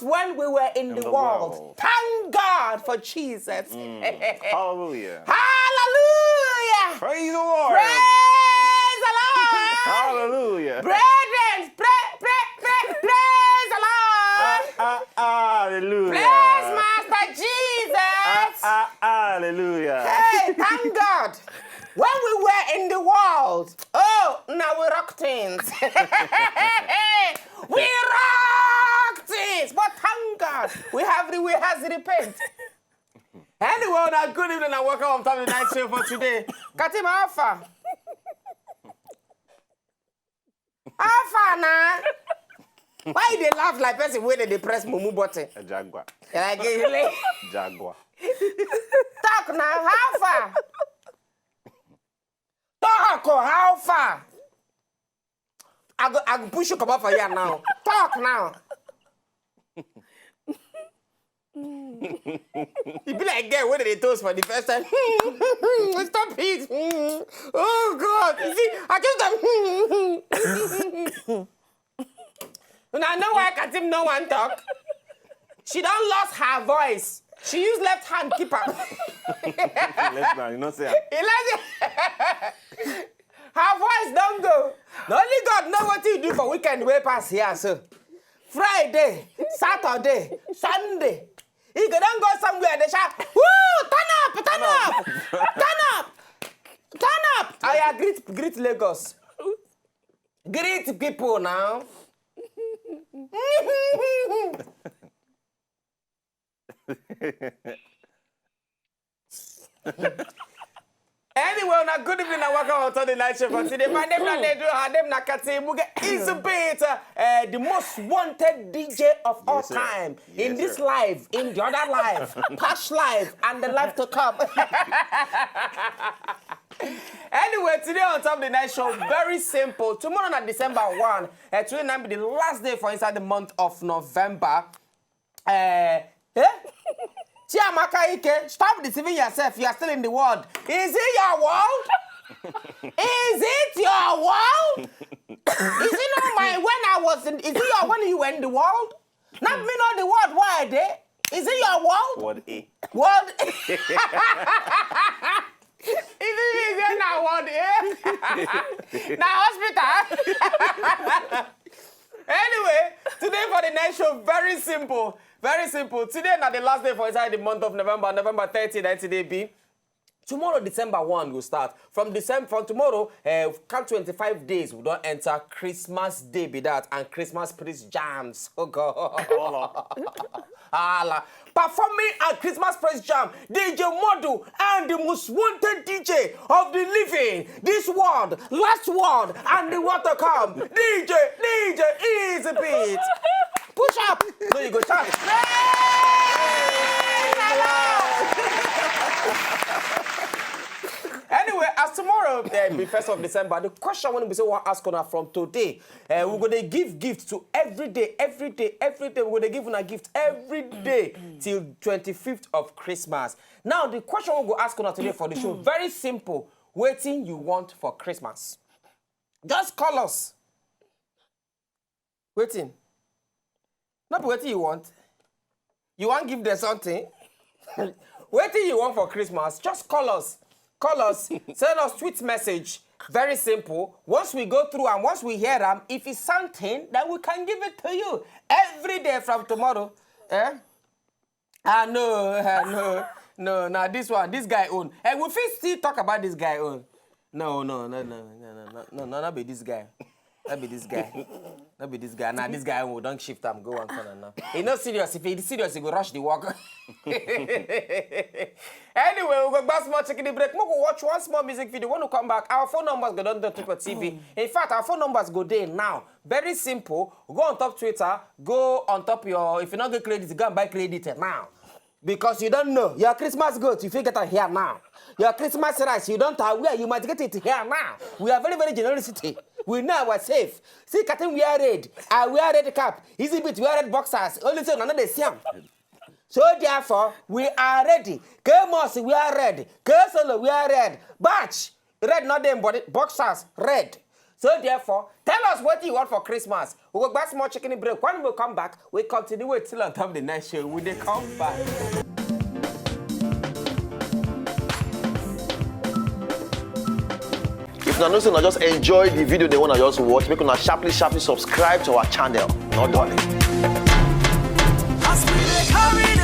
was when we were in the world. Thank God for Jesus. Hallelujah. Hallelujah. Praise the Lord. Praise the Lord. Hallelujah. Brethren, praise the Lord. Hallelujah. Praise Master Jesus. Hallelujah. Hey, thank God. When we were in the world, now we rock things. We rock things. But thank God, we has to repent. Anyway, now good evening and welcome to the night show for today. Katim Alpha. Alpha now. Why they laugh like person when they press mumu button? A jaguar. Jaguar. Talk now, how far? Talk, how far? I go push you come up for you now. Talk now. You be like, get when they toast for the first time. Stop it. Oh, God. You see, I just and I know why Katim no one talk. She don't lost her voice. She used left hand keep her. Left hand, you know say. Her voice don't go. Only God know what you do for weekend way pass here, so. Friday, Saturday, Sunday. You can don't go somewhere they shout, woo, turn up, turn up, turn up, turn up. I greet Lagos. Greet people now. Anyway, now good evening and welcome to the night show for today. My name is Isabeth, the most wanted DJ of all time. In this life, in the other life, past life, and the life to come. Anyway, today on top of the night show, very simple. Tomorrow on December 1, today will be the last day for inside the month of November. Chiamaka Ike, stop deceiving yourself. You are still in the world. Is it your world? Is it your world? Is it not my when I was in? Is it your when you were in the world? Not me know the world. Why are they? Is it your world? Word A. World. Is it now world A? Now hospital. Anyway, today for the night show, very simple. Very simple. Today is the last day for inside the month of November. November 30, that today be. Tomorrow, December 1, will start. From tomorrow, count 25 days, we don't enter Christmas Day be that, and Christmas praise jams. Oh, God. Allah. Performing at Christmas praise jam, DJ Modu and the most wanted DJ of the living, this world, last world, and the world to come. DJ, easy beat. Push up. No, you go shout. Anyway, as tomorrow be 1st of December, the question when we say want ask on from today, we're gonna give gifts to every day. We're gonna give a gift every day till 25th of Christmas. Now the question we'll go ask on today for the show, very simple. Waiting you want for Christmas. Just call us. Waiting. Not waiting you want. You want to give them something? Waiting you want for Christmas, just call us. Call us, send us tweet message. Very simple. Once we go through and once we hear them, if it's something, then we can give it to you. Every day from tomorrow. No, this guy own. And we still talk about this guy own. No, not be this guy. That be this guy. Now this guy will don't shift him, go one corner now. He's not serious. If he's serious, he go rush the walk. Anyway, we'll go back small chicken the break. We'll go watch one small music video. When we come back, our phone numbers go down to TV. In fact, our phone numbers go there now. Very simple. Go on top Twitter. Go on top your. If you not get credit, go and buy credit now. Because you don't know. Your Christmas goods, you get it here now. Your Christmas rice, you don't have where you might get it here now. We are very, very generosity. We know we're safe. See, Katim, we are red. I wear red cap. Easy bit, we are red boxers. Only so none of the same. So therefore, we are ready. K-Moss, we are red. K-Solo, we are red. Batch, red not them, but boxers, red. So therefore, tell us what you want for Christmas. We go back small chicken break. When we come back, we continue with till on top of the next show. When they come back. If una know say una just enjoy the video they wanna just watch, make una sharply subscribe to our channel. Not done. As we dey carry